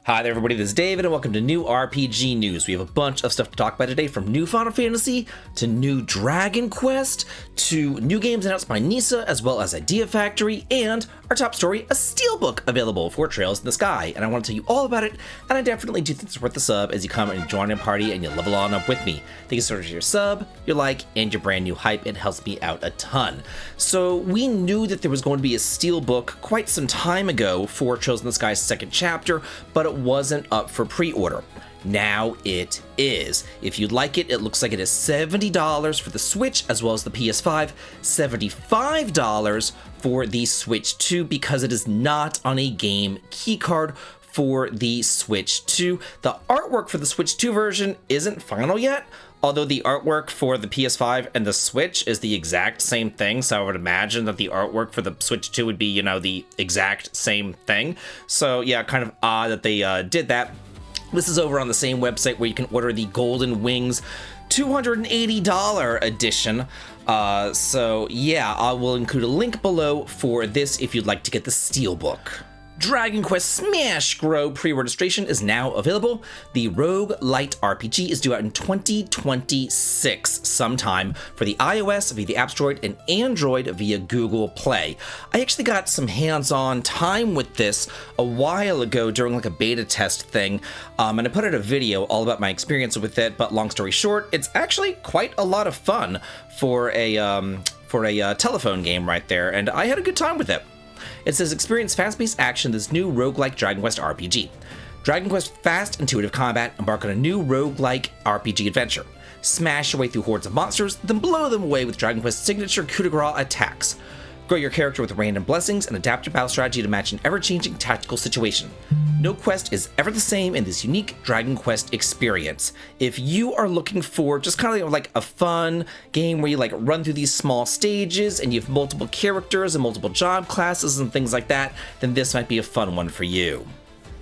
Hi there everybody, this is David and welcome to New RPG News. We have a bunch of stuff to talk about today, from new Final Fantasy to new Dragon Quest to new games announced by NISA as well as Idea Factory, and our top story, a steelbook available for Trails in the Sky. And I want to tell you all about it, and I definitely do think it's worth the sub as you come and join a party and you level on up with me. Thank you so much for your sub, your like, and your brand new hype. It helps me out a ton. So we knew that there was going to be a steelbook quite some time ago for Trails in the Sky's second chapter, but it wasn't up for pre-order. Now it is. If you'd like it, it looks like it is $70 for the Switch as well as the PS5, $75 for the Switch 2 because it is not on a game keycard for the Switch 2. The artwork for the Switch 2 version isn't final yet, although the artwork for the PS5 and the Switch is the exact same thing, so I would imagine that the artwork for the Switch 2 would be, the exact same thing. So yeah, kind of odd that they did that. This is over on the same website where you can order the Golden Wings $280 edition. So yeah, I will include a link below for this if you'd like to get the Steelbook. Dragon Quest Smash Grow pre-registration is now available. The Rogue Light RPG is due out in 2026 sometime for the iOS via the App Store and Android via Google Play. I actually got some hands-on time with this a while ago during like a beta test thing, and I put out a video all about my experience with it, but long story short, it's actually quite a lot of fun for a telephone game right there, and I had a good time with it. It says, experience fast-paced action in this new roguelike Dragon Quest RPG. Dragon Quest fast, intuitive combat, embark on a new roguelike RPG adventure. Smash your way through hordes of monsters, then blow them away with Dragon Quest's signature coup de grace attacks. Grow your character with random blessings and adapt your battle strategy to match an ever-changing tactical situation. No quest is ever the same in this unique Dragon Quest experience. If you are looking for just kind of like a fun game where you like run through these small stages and you have multiple characters and multiple job classes and things like that, then this might be a fun one for you.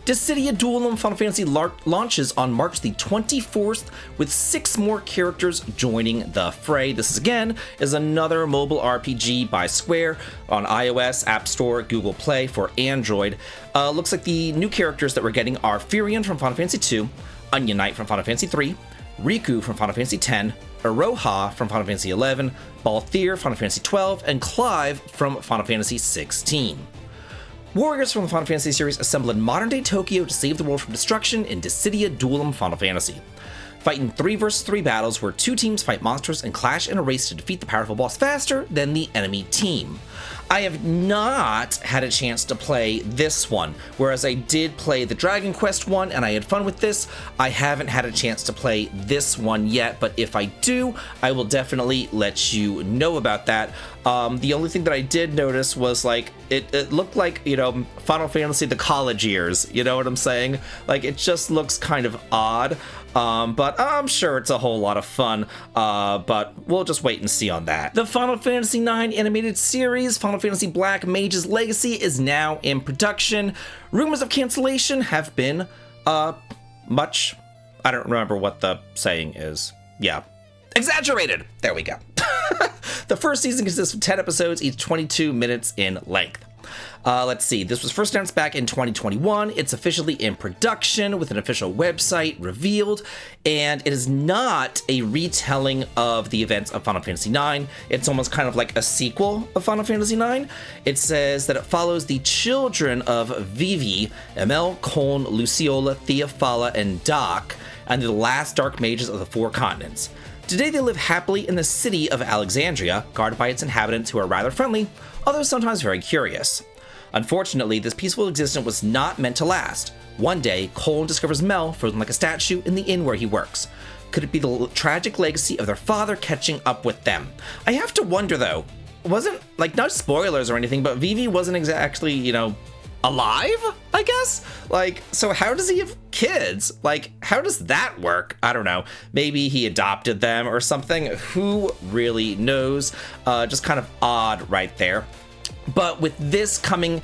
Dissidia Duelim Final Fantasy launches on March the 24th with 6 more characters joining the fray. This again is another mobile RPG by Square on iOS, App Store, Google Play for Android. Looks like the new characters that we're getting are Firion from Final Fantasy II, Onion Knight from Final Fantasy III, Riku from Final Fantasy X, Iroha from Final Fantasy XI, Balthier from Final Fantasy XII, and Clive from Final Fantasy XVI. Warriors from the Final Fantasy series assemble in modern-day Tokyo to save the world from destruction in Dissidia Duelim Final Fantasy. Fight in 3 vs 3 battles where 2 teams fight monsters and clash in a race to defeat the powerful boss faster than the enemy team. I have not had a chance to play this one, whereas I did play the Dragon Quest one and I had fun with this. I haven't had a chance to play this one yet, but if I do, I will definitely let you know about that. The only thing that I did notice was like, it looked like, Final Fantasy the college years, you know what I'm saying? Like, it just looks kind of odd, but I'm sure it's a whole lot of fun, but we'll just wait and see on that. The Final Fantasy IX animated series, Final Fantasy Black Mage's Legacy, is now in production. Rumors of cancellation have been, I don't remember what the saying is. Yeah. Exaggerated! There we go. The first season consists of 10 episodes, each 22 minutes in length. Let's see, this was first announced back in 2021. It's officially in production with an official website revealed, and it is not a retelling of the events of Final Fantasy IX. It's almost kind of like a sequel of Final Fantasy IX. It says that it follows the children of Vivi, Emel, Coln, Luciola, Theophila, and Doc, and the last dark mages of the 4 continents. Today they live happily in the city of Alexandria, guarded by its inhabitants who are rather friendly, although sometimes very curious. Unfortunately, this peaceful existence was not meant to last. One day, Colin discovers Mel frozen like a statue in the inn where he works. Could it be the tragic legacy of their father catching up with them? I have to wonder though, wasn't, like, not spoilers or anything, but Vivi wasn't exactly, alive, I guess? Like, so how does he have kids? Like, how does that work? I don't know. Maybe he adopted them or something. Who really knows? Just kind of odd right there. But with this coming,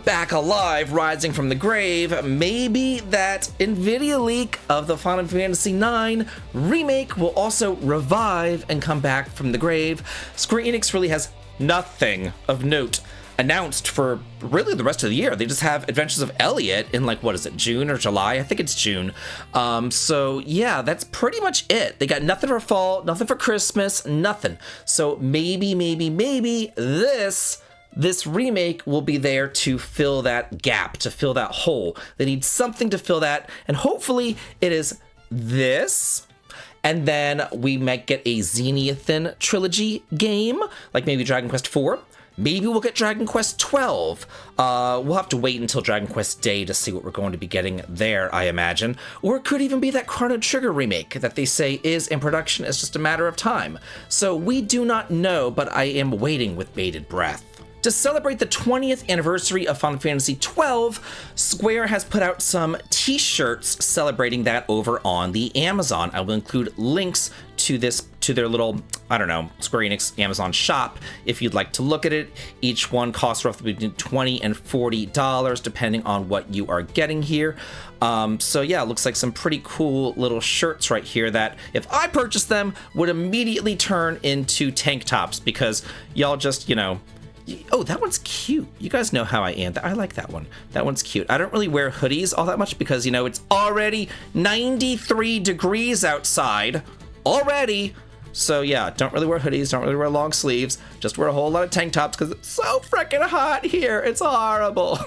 back alive, rising from the grave, maybe that NVIDIA leak of the Final Fantasy IX remake will also revive and come back from the grave. Square Enix really has nothing of note announced for really the rest of the year. They just have Adventures of Elliot in like, what is it, June or July? I think it's June. So yeah, that's pretty much it. They got nothing for fall, nothing for Christmas, nothing. So maybe this remake will be there to fill that gap, to fill that hole. They need something to fill that, and hopefully it is this. And then we might get a Zenithan trilogy game, like maybe Dragon Quest IV. Maybe we'll get Dragon Quest 12. We'll have to wait until Dragon Quest Day to see what we're going to be getting there, I imagine. Or it could even be that Chrono Trigger remake that they say is in production. It's just a matter of time. So we do not know, but I am waiting with bated breath. To celebrate the 20th anniversary of Final Fantasy XII, Square has put out some t-shirts celebrating that over on the Amazon. I will include links to their little, I don't know, Square Enix Amazon shop if you'd like to look at it. Each one costs roughly between $20 and $40 depending on what you are getting here. So yeah, it looks like some pretty cool little shirts right here that if I purchased them would immediately turn into tank tops because y'all just, oh, that one's cute. You guys know how I am. I like that one. That one's cute. I don't really wear hoodies all that much because, it's already 93 degrees outside already. So yeah, don't really wear hoodies, don't really wear long sleeves, just wear a whole lot of tank tops because it's so freaking hot here. It's horrible.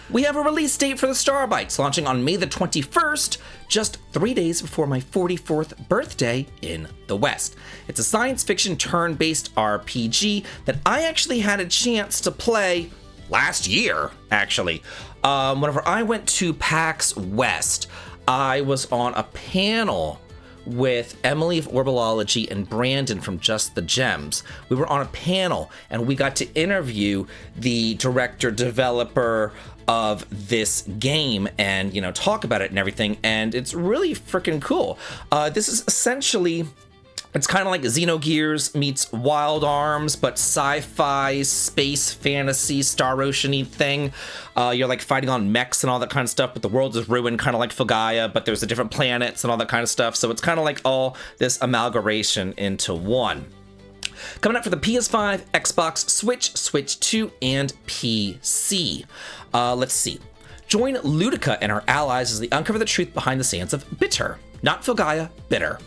We have a release date for the Starbites, launching on May the 21st, just 3 days before my 44th birthday in the West. It's a science fiction turn-based RPG that I actually had a chance to play last year, actually. Whenever I went to PAX West, I was on a panel with Emily of Orbology and Brandon from Just the Gems. We were on a panel and we got to interview the director, developer of this game and, talk about it and everything. And it's really freaking cool. This is essentially, it's kind of like Xenogears meets Wild Arms, but sci-fi, space, fantasy, Star Ocean-y thing. You're like fighting on mechs and all that kind of stuff, but the world is ruined, kind of like Fulgaia, but there's the different planets and all that kind of stuff. So it's kind of like all this amalgamation into one. Coming out for the PS5, Xbox, Switch 2, and PC. Let's see. Join Ludica and her allies as they uncover the truth behind the sands of Bitter. Not Fulgaia, Bitter.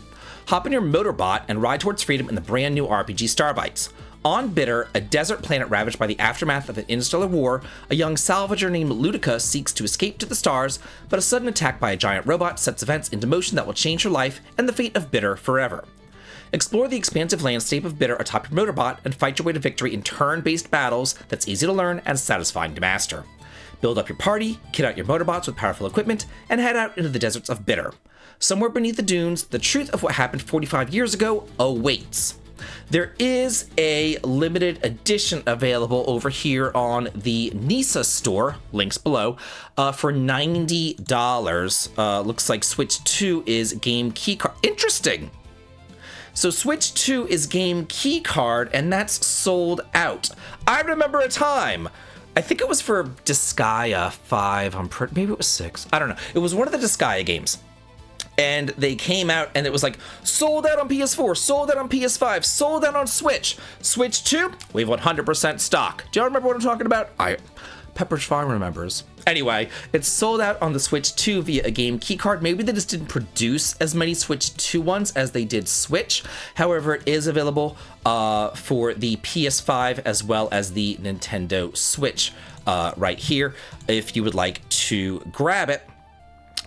Hop in your motorbot and ride towards freedom in the brand new RPG Starbites. On Bitter, a desert planet ravaged by the aftermath of an interstellar war, a young salvager named Ludica seeks to escape to the stars, but a sudden attack by a giant robot sets events into motion that will change her life and the fate of Bitter forever. Explore the expansive landscape of Bitter atop your motorbot and fight your way to victory in turn-based battles that's easy to learn and satisfying to master. Build up your party, kit out your motorbots with powerful equipment, and head out into the deserts of Bitter. Somewhere beneath the dunes, the truth of what happened 45 years ago awaits. There is a limited edition available over here on the NISA store, links below, for $90. Looks like Switch 2 is game keycard. Interesting. So Switch 2 is game keycard, and that's sold out. I remember a time. I think it was for Disgaea 5. Maybe it was 6. I don't know. It was one of the Disgaea games. And they came out and it was like sold out on PS4, sold out on PS5, sold out on Switch. Switch 2, we have 100% stock. Do y'all remember what I'm talking about? Pepperidge Farm remembers. Anyway, it's sold out on the Switch 2 via a game keycard. Maybe they just didn't produce as many Switch 2 ones as they did Switch. However, it is available for the PS5 as well as the Nintendo Switch right here if you would like to grab it.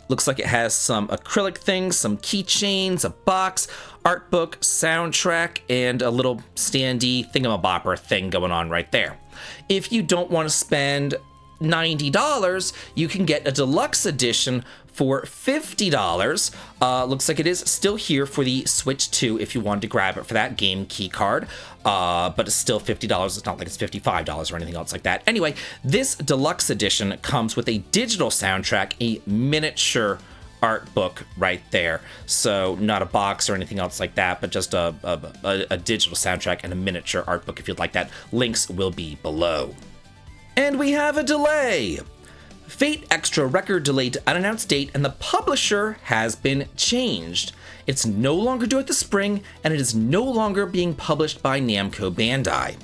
Looks like it has some acrylic things, some keychains, a box, art book, soundtrack, and a little standee thingamabopper thing going on right there. If you don't want to spend $90, you can get a deluxe edition for $50. Looks like it is still here for the Switch 2 if you wanted to grab it for that game key card, but it's still $50. It's not like it's $55 or anything else like that. Anyway, this deluxe edition comes with a digital soundtrack, a miniature art book right there. So not a box or anything else like that, but just a digital soundtrack and a miniature art book if you'd like that. Links will be below. And we have a delay. Fate Extra record delayed to unannounced date, and the publisher has been changed. It's no longer due at the spring, and it is no longer being published by Namco Bandai.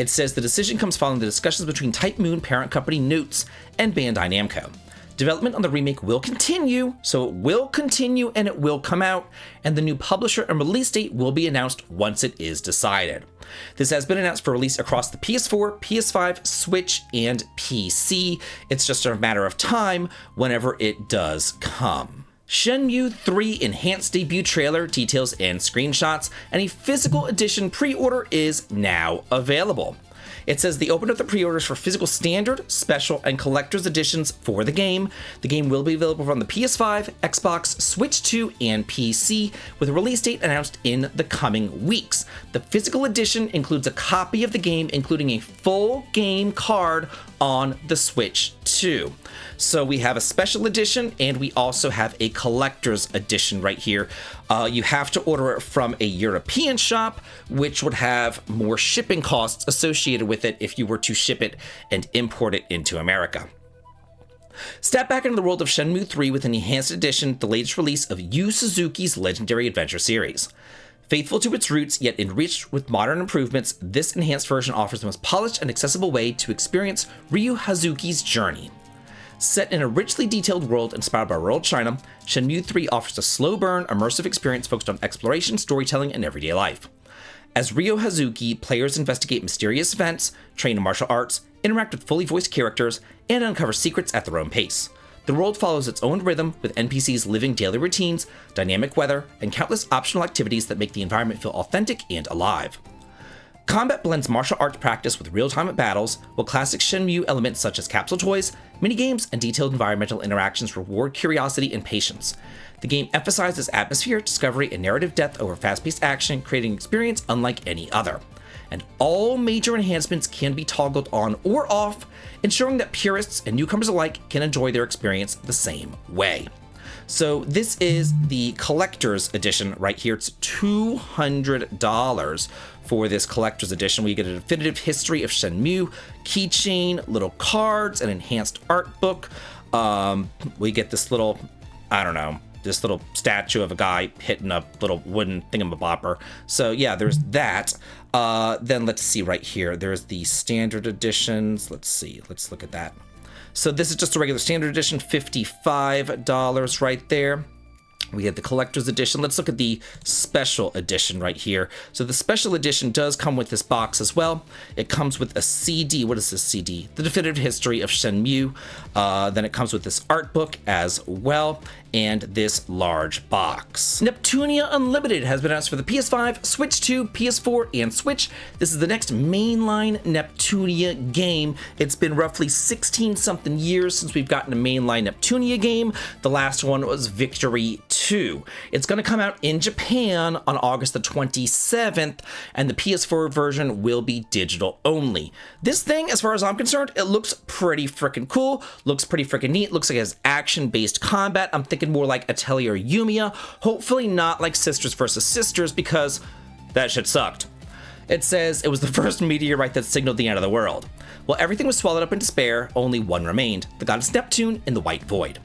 It says the decision comes following the discussions between Type Moon parent company Newts and Bandai Namco. Development on the remake will continue, so it will continue and it will come out, and the new publisher and release date will be announced once it is decided. This has been announced for release across the PS4, PS5, Switch, and PC. It's just a matter of time whenever it does come. Shenmue 3 enhanced debut trailer, details, and screenshots, and a physical edition pre-order is now available. It says they opened up the pre-orders for physical standard, special, and collector's editions for the game. The game will be available on the PS5, Xbox, Switch 2, and PC, with a release date announced in the coming weeks. The physical edition includes a copy of the game, including a full game card on the Switch 2. So we have a special edition, and we also have a collector's edition right here. You have to order it from a European shop, which would have more shipping costs associated with it if you were to ship it and import it into America. Step back into the world of Shenmue 3 with an enhanced edition, the latest release of Yu Suzuki's Legendary Adventure series. Faithful to its roots, yet enriched with modern improvements, this enhanced version offers the most polished and accessible way to experience Ryu Hazuki's journey. Set in a richly detailed world inspired by rural China, Shenmue 3 offers a slow-burn, immersive experience focused on exploration, storytelling, and everyday life. As Ryo Hazuki, players investigate mysterious events, train in martial arts, interact with fully voiced characters, and uncover secrets at their own pace. The world follows its own rhythm, with NPCs living daily routines, dynamic weather, and countless optional activities that make the environment feel authentic and alive. Combat blends martial arts practice with real-time battles, while classic Shenmue elements such as capsule toys, minigames, and detailed environmental interactions reward curiosity and patience. The game emphasizes atmosphere, discovery, and narrative depth over fast-paced action, creating an experience unlike any other. And all major enhancements can be toggled on or off, ensuring that purists and newcomers alike can enjoy their experience the same way. So this is the collector's edition right here. It's $200 for this collector's edition. We get a definitive history of Shenmue, keychain, little cards, an enhanced art book. We get this little, this little statue of a guy hitting a little wooden thingamabopper. So yeah, there's that. Then let's see right here. There's the standard editions. Let's see. Let's look at that. So this is just a regular standard edition, $55 right there. We have the collector's edition. Let's look at the special edition right here. So the special edition does come with this box as well. It comes with a CD. What is this CD? The definitive history of Shenmue. Then it comes with this art book as well, and this large box. Neptunia Unlimited has been announced for the PS5, Switch 2, PS4, and Switch. This is the next mainline Neptunia game. It's been roughly 16-something years since we've gotten a mainline Neptunia game. The last one was Victory 2. It's going to come out in Japan on August the 27th, and the PS4 version will be digital only. This thing, as far as I'm concerned, it looks pretty freaking cool, looks pretty freaking neat, looks like it has action-based combat. I'm thinking more like Atelier Yumiya, hopefully not like Sisters vs. Sisters, because that shit sucked. It says it was the first meteorite that signaled the end of the world. While everything was swallowed up in despair, only one remained, the goddess Neptune in the White Void.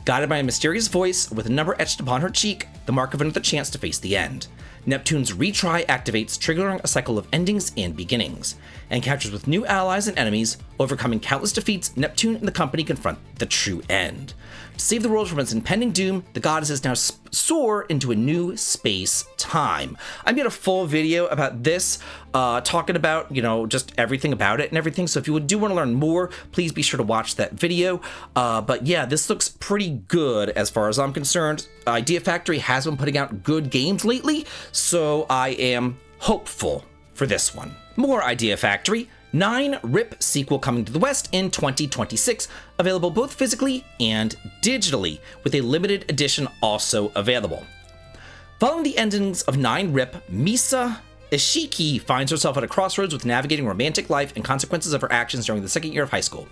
Guided by a mysterious voice with a number etched upon her cheek, the mark of another chance to face the end. Neptune's retry activates, triggering a cycle of endings and beginnings. Encounters with new allies and enemies, overcoming countless defeats, Neptune and the company confront the true end. To save the world from its impending doom, the goddesses now soar into a new space-time. I made a full video about this, talking about, just everything about it and everything, so if you do want to learn more, please be sure to watch that video. But yeah, this looks pretty good as far as I'm concerned. Idea Factory has been putting out good games lately, so I am hopeful for this one. More Idea Factory. 9 RIP sequel coming to the West in 2026, available both physically and digitally, with a limited edition also available. Following the endings of 9 RIP, Misa Ishiki finds herself at a crossroads with navigating romantic life and consequences of her actions during the second year of high school.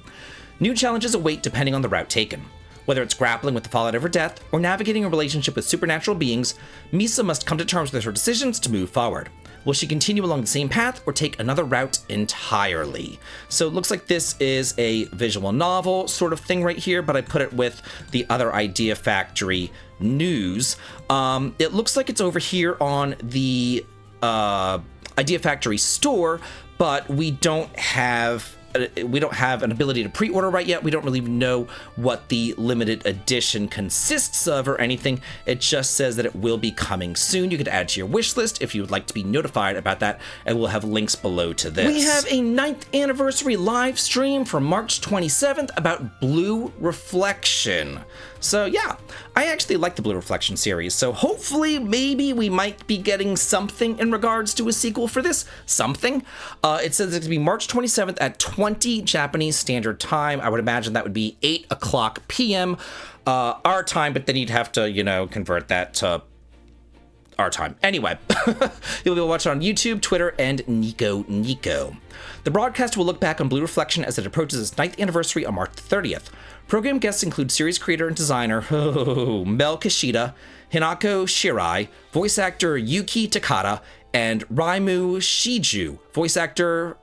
New challenges await depending on the route taken. Whether it's grappling with the fallout of her death or navigating a relationship with supernatural beings, Misa must come to terms with her decisions to move forward. Will she continue along the same path or take another route entirely? So it looks like this is a visual novel sort of thing right here, but I put it with the other Idea Factory news. It looks like it's over here on the Idea Factory store, but we don't have an ability to pre-order right yet. We don't really know what the limited edition consists of or anything. It just says that it will be coming soon. You could add to your wish list if you would like to be notified about that, and we'll have links below to this. We have a 9th anniversary live stream from March 27th about Blue Reflection. So yeah, I actually like the Blue Reflection series, so hopefully maybe we might be getting something in regards to a sequel for this. Something. It says it's going to be March 27th at 20 Japanese Standard Time. I would imagine that would be 8 o'clock p.m. Our time, but then you'd have to, you know, convert that to our time. Anyway, you'll be able to watch it on YouTube, Twitter, and Nico. The broadcast will look back on Blue Reflection as it approaches its 9th anniversary on March 30th. Program guests include series creator and designer Mel Kishida, Hinako Shirai, voice actor Yuki Takada, and Raimu Shiju, voice actor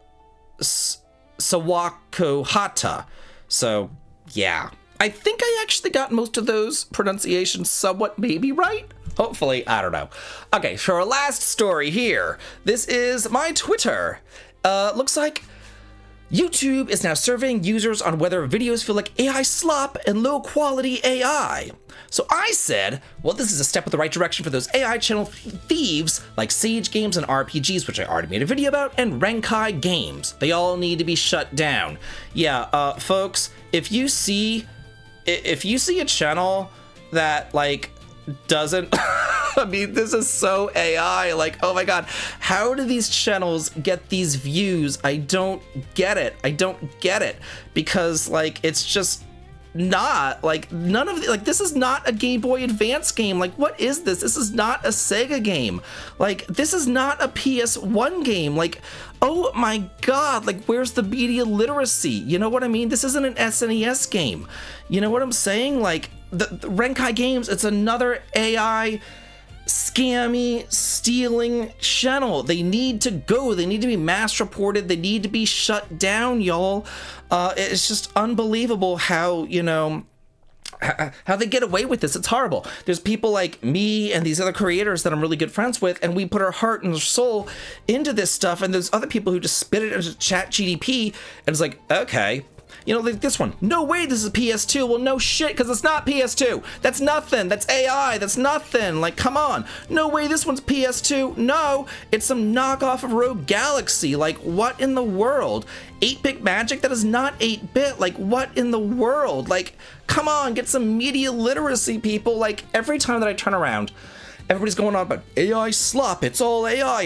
Sawako Hata. So, yeah. I think I actually got most of those pronunciations somewhat maybe right. Hopefully, I don't know. Okay, for our last story here, this is my Twitter. Looks like YouTube is now surveying users on whether videos feel like AI slop and low-quality AI. So I said, well, this is a step in the right direction for those AI channel thieves like Sage Games and RPGs, which I already made a video about, and Renkai Games. They all need to be shut down. Yeah, folks, if you see a channel that, like, doesn't... I mean, this is so AI. Like, oh my god, how do these channels get these views? I don't get it. Because, like, it's just not, like, none of the, like, this is not a Game Boy Advance game. Like, what is this? This is not a Sega game. Like, this is not a PS1 game. Like, oh my god, like, where's the media literacy? You know what I mean? This isn't an SNES game. You know what I'm saying? Like, the Renkai Games, it's another AI scammy, stealing channel. They need to go. They need to be mass reported. They need to be shut down, y'all. It's just unbelievable how, you know, how they get away with this. It's horrible. There's people like me and these other creators that I'm really good friends with, and we put our heart and soul into this stuff, and there's other people who just spit it into chat GDP, and it's like, okay. You know, like this one. No way this is PS2. Well, no shit, because it's not PS2. That's nothing. That's AI. That's nothing. Like, come on. No way this one's PS2. No, it's some knockoff of Rogue Galaxy. Like, what in the world? 8-bit magic? That is not 8-bit. Like, what in the world? Like, come on, get some media literacy, people. Like, every time that I turn around, everybody's going on about AI slop, it's all AI,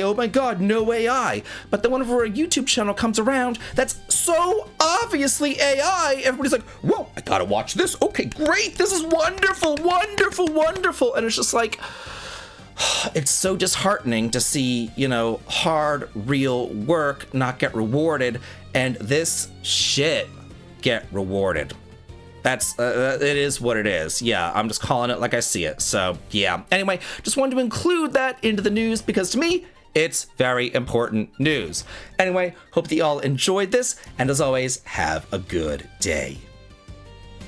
oh my god, no AI. But then whenever a YouTube channel comes around that's so obviously AI, everybody's like, whoa, I gotta watch this, okay, great, this is wonderful, and it's just like, it's so disheartening to see, you know, hard, real work not get rewarded, and this shit get rewarded. That's, it is what it is. Yeah, I'm just calling it like I see it. So, yeah. Anyway, just wanted to include that into the news because to me, it's very important news. Anyway, hope that you all enjoyed this, and as always, have a good day.